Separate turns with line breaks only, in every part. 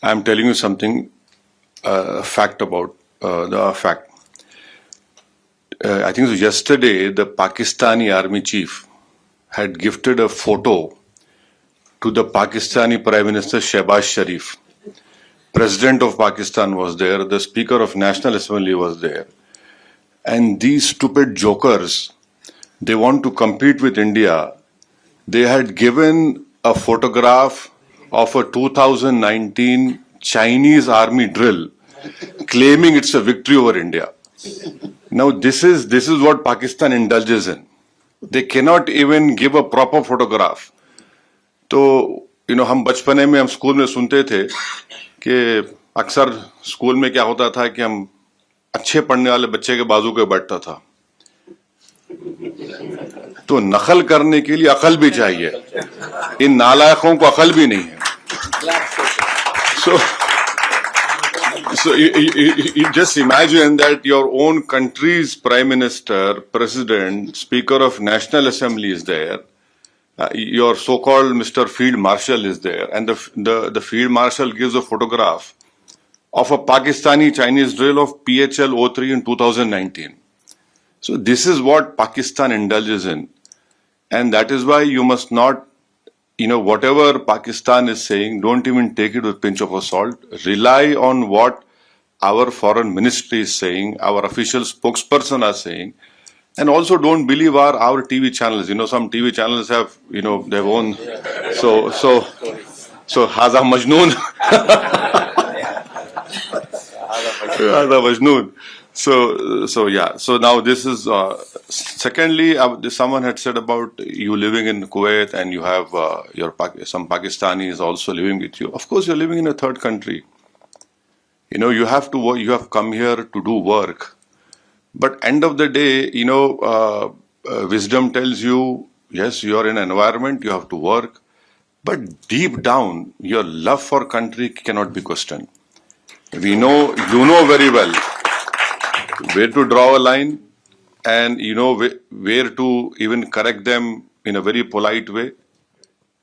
I'm telling you something, fact about the fact. I think it was yesterday, the Pakistani army chief had gifted a photo to the Pakistani Prime Minister Shehbaz Sharif. President of Pakistan was there, the Speaker of National Assembly was there. And these stupid jokers, they want to compete with India. They had given a photograph of a 2019 Chinese army drill, claiming it's a victory over India. Now this is what Pakistan indulges in. They cannot even give a proper photograph. तो हम बचपने में हम school में सुनते थे कि अक्सर स्कूल में क्या होता था कि हम अच्छे पढ़ने वाले बच्चे के बाजू के बैठता था, तो नकल करने के लिए अकल भी चाहिए, इन नालायकों को अकल भी नहीं है. So you just imagine that your own country's prime minister, president, speaker of national assembly is there. Your so-called Mr. Field Marshal is there, and the Field Marshal gives a photograph of a Pakistani Chinese drill of PHL-03 in 2019. So this is what Pakistan indulges in, and that is why you must not, whatever Pakistan is saying, don't even take it with a pinch of salt. Rely on what our foreign ministry is saying, our official spokesperson are saying. And also don't believe our TV channels. Some TV channels have, their own. So Haza Majnoon. Haza Majnoon. So yeah. So now this is, secondly, someone had said about you living in Kuwait and you have some Pakistanis also living with you. Of course, you're living in a third country. You have to work, you have come here to do work. But end of the day, wisdom tells you, yes, you are in an environment, you have to work. But deep down, your love for country cannot be questioned. You know very well where to draw a line, and where to even correct them in a very polite way.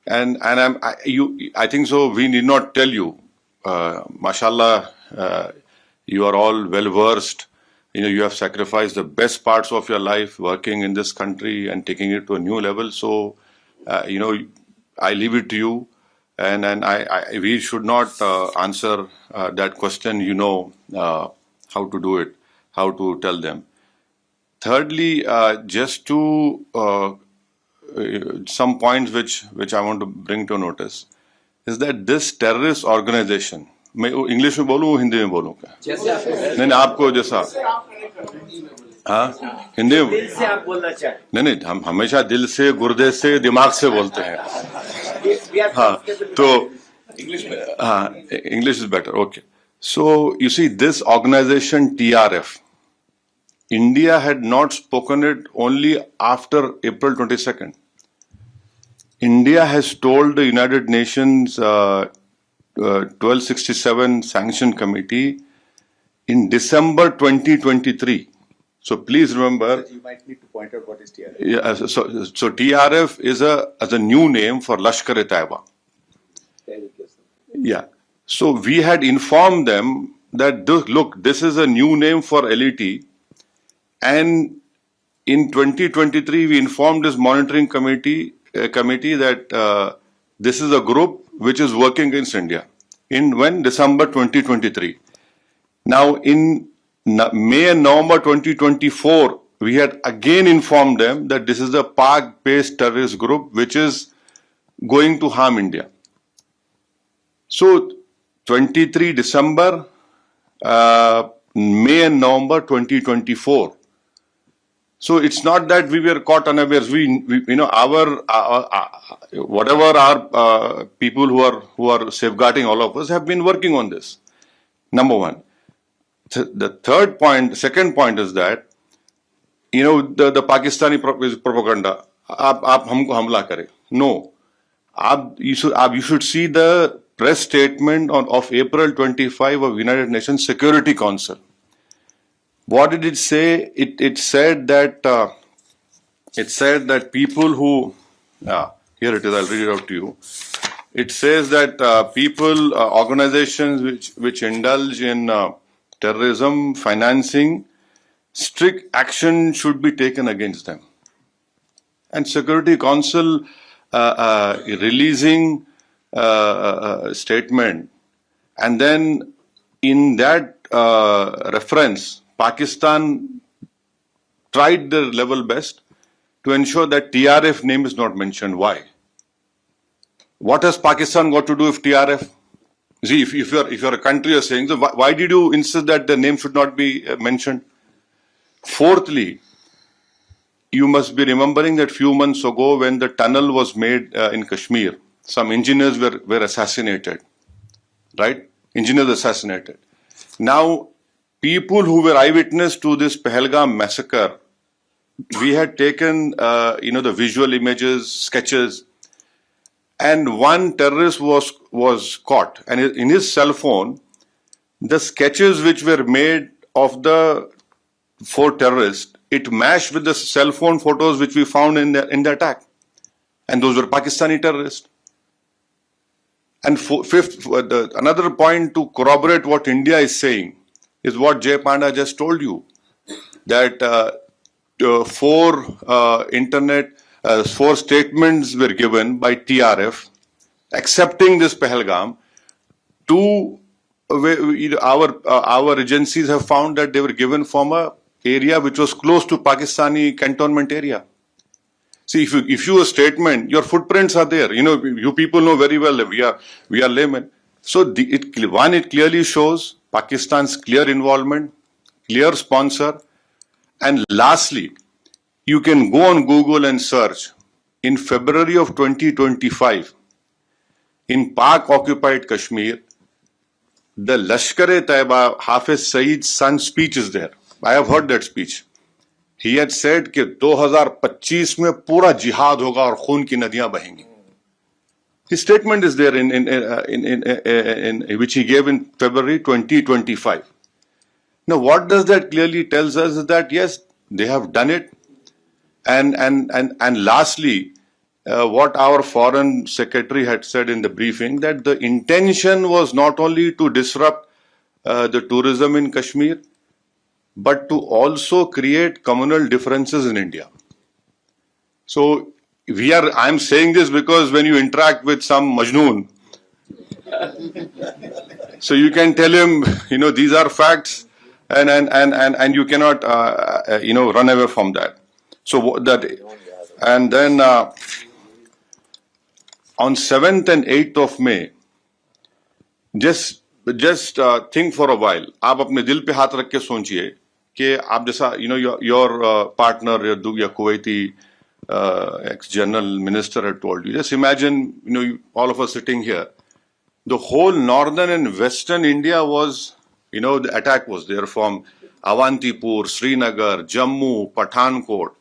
And I think so. We need not tell you, mashallah, you are all well versed. You have sacrificed the best parts of your life working in this country and taking it to a new level. So, I leave it to you, and we should not answer that question. How to do it, how to tell them. Thirdly, just to some points which I want to bring to notice is that this terrorist organization. मैं English में बोलूँ हिंदी में बोलूँ क्या? नहीं आपको जैसा हिंदी में दिल से आप बोलना चाहें. नहीं हम हमेशा दिल से, गुर्दे से, दिमाग से बोलते हैं. तो English is better. Okay. So you see, this organization TRF, India had not spoken it only after April 22nd. India has told the United Nations 1267 Sanction Committee in December 2023. So please remember. You might need to point out what is TRF. Yeah, so TRF is a new name for Lashkar-e-Taiba. Yeah. So we had informed them that look, this is a new name for LET, and in 2023 we informed this monitoring committee that this is a group which is working against India. In when? December 2023. Now in May and November 2024, we had again informed them that this is a Pak-based terrorist group which is going to harm India. So 23 December, May and November 2024. So it's not that we were caught unawares. We whatever our people who are safeguarding all of us have been working on this. Number one. The second point is that the Pakistani propaganda. आप हमको हमला करें. No. You should see the press statement of April 25 of United Nations Security Council. What did it say? It said that people who here it is. I'll read it out to you. it says that people, organizations which indulge in terrorism, financing, strict action should be taken against them. And Security Council releasing statement, and then in that reference, Pakistan tried their level best to ensure that TRF name is not mentioned. Why? What has Pakistan got to do with TRF? See, if you're a country, you're saying, so why did you insist that the name should not be mentioned? Fourthly, you must be remembering that few months ago when the tunnel was made in Kashmir, some engineers were assassinated, right? Engineers assassinated. Now, people who were eyewitness to this Pahalgam massacre, we had taken, the visual images, sketches, and one terrorist was caught. And in his cell phone, the sketches which were made of the 4 terrorists, it matched with the cell phone photos which we found in the attack. And those were Pakistani terrorists. And fifth, another point to corroborate what India is saying is what Jay Panda just told you, that 4 statements were given by TRF accepting this Pahalgam. Our agencies have found that they were given from a area which was close to Pakistani cantonment area. See, if you a statement, your footprints are there. You people know very well that we are laymen. So it clearly shows Pakistan's clear involvement, clear sponsor, and lastly, you can go on Google and search. In February of 2025, in Pak-occupied Kashmir, the Lashkar-e-Taiba Hafiz Saeed's son's speech is there. I have heard that speech. He had said कि 2025 में पूरा जिहाद होगा और खून की नदियां बहेंगी. His statement is there in which he gave in February 2025. Now, what does that clearly tells us is that yes, they have done it, and lastly, what our foreign secretary had said in the briefing, that the intention was not only to disrupt the tourism in Kashmir, but to also create communal differences in India. So I'm saying this because when you interact with some Majnoon, so you can tell him, these are facts, and you cannot, run away from that. So that, and then on 7th and 8th of May, just think for a while. आप अपने दिल पे हाथ रख के सोचिए कि आप जैसा, your partner, your Kuwaiti ex-general minister had told you. Just imagine, all of us sitting here. The whole northern and western India was, the attack was there from Avantipur, Srinagar, Jammu, Pathankot,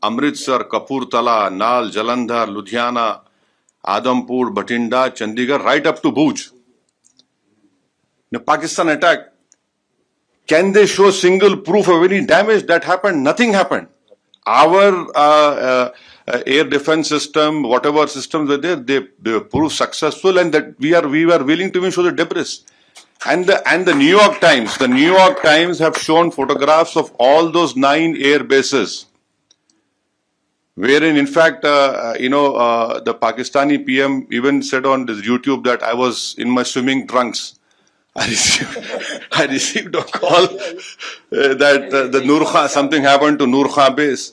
Amritsar, Kapurthala, Nal, Jalandhar, Ludhiana, Adampur, Bathinda, Chandigarh, right up to Bhuj. The Pakistan attack. Can they show single proof of any damage that happened? Nothing happened. Our air defense system, whatever systems were there, they proved successful, and that we were willing to even show the debris. And the New York Times have shown photographs of all those 9 air bases, wherein in fact, the Pakistani PM even said on this YouTube that I was in my swimming trunks. I received a call that the Nur Khan, something happened to Nur Khan base.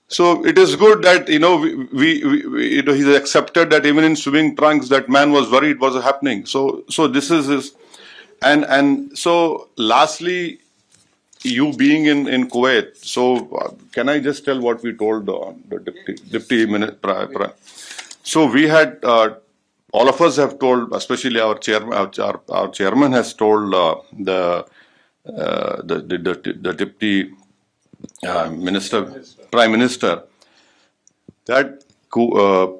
So it is good that he's accepted that even in swimming trunks that man was worried what was happening. So this is his, and so lastly, you being in Kuwait. So can I just tell what we told the deputy minister? So we had. All of us have told, especially our chairman has told the deputy prime minister, that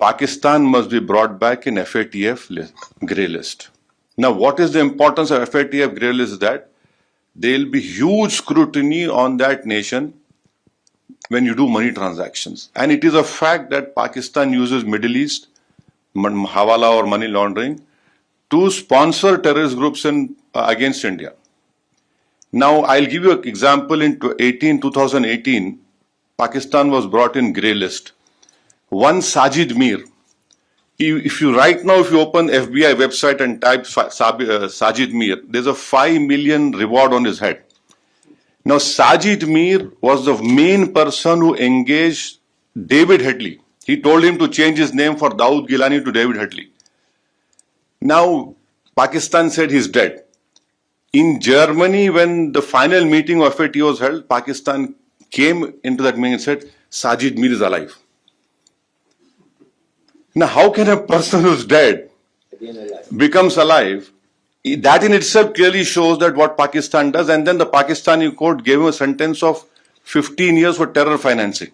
Pakistan must be brought back in FATF grey list. Now, what is the importance of FATF grey list? That there will be huge scrutiny on that nation when you do money transactions, and it is a fact that Pakistan uses Middle East hawala or money laundering, to sponsor terrorist groups against India. Now, I'll give you an example. In 2018, Pakistan was brought in grey list. One Sajid Mir. If you open FBI website and type Sajid Mir, there's a 5 million reward on his head. Now, Sajid Mir was the main person who engaged David Headley. He told him to change his name for Dawood Gilani to David Headley. Now, Pakistan said he's dead. In Germany, when the final meeting of FAT was held, Pakistan came into that meeting and said, Sajid Mir is alive. Now, how can a person who's dead becomes alive? That in itself clearly shows that what Pakistan does. And then the Pakistani court gave him a sentence of 15 years for terror financing.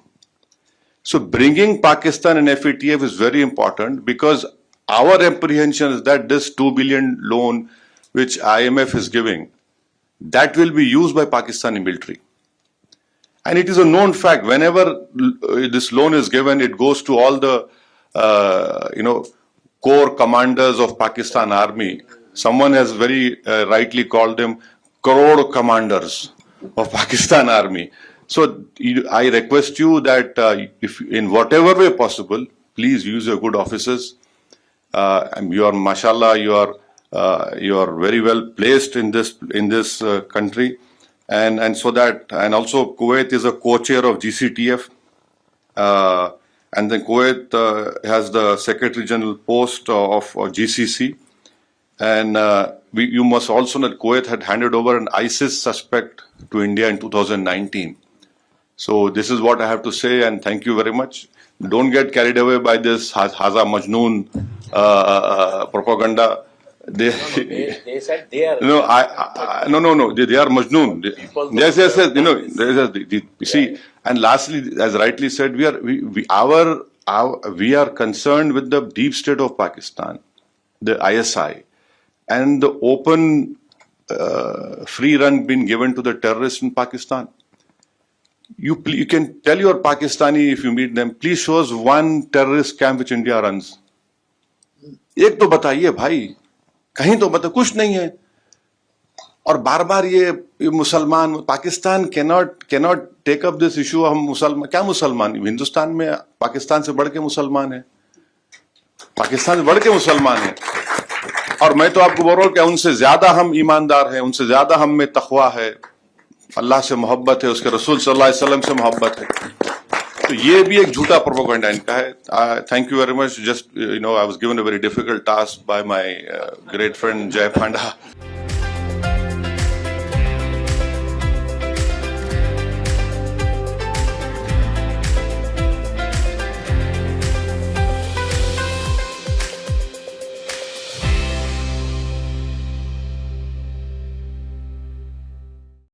So bringing Pakistan and FATF is very important, because our apprehension is that this 2 billion loan which IMF is giving, that will be used by Pakistani military. And it is a known fact, whenever this loan is given, it goes to all the core commanders of Pakistan army. Someone has very rightly called them crore commanders of Pakistan army. So I request you that if in whatever way possible, please use your good officers. You are, mashallah, you are very well placed in this country, and so that, and also Kuwait is a co-chair of GCTF. And then Kuwait has the Secretary General post of GCC. And you must also know that Kuwait had handed over an ISIS suspect to India in 2019. So this is what I have to say, and thank you very much. Don't get carried away by this Haza Majnoon propaganda.
They said they are.
No, no. They are Majnoon. Yes. You see, and lastly, as rightly said, we are concerned with the deep state of Pakistan, the ISI, and the open free run being given to the terrorists in Pakistan. You can tell your Pakistani, if you meet them, please show us one terrorist camp which India runs. एक तो बताइए भाई, कहीं तो बता, कुछ नहीं है. और बार बार ये मुसलमान, Pakistan cannot take up this issue. हम मुसलमान, क्या मुसलमान, हिंदुस्तान में पाकिस्तान से बढ़ के मुसलमान है, पाकिस्तान से बढ़ के मुसलमान है. और मैं तो आपको बोल रहा हूँ कि उनसे ज्यादा हम ईमानदार हैं, उनसे ज्यादा हम में तकवा है, अल्लाह से मोहब्बत है, उसके रसूल सल्लल्लाहु अलैहि वसल्लम से मोहब्बत है. तो ये भी एक झूठा प्रोपेगेंडा इनका है. Thank you very much. Just I was given a very difficult task by my great friend जय पांडा.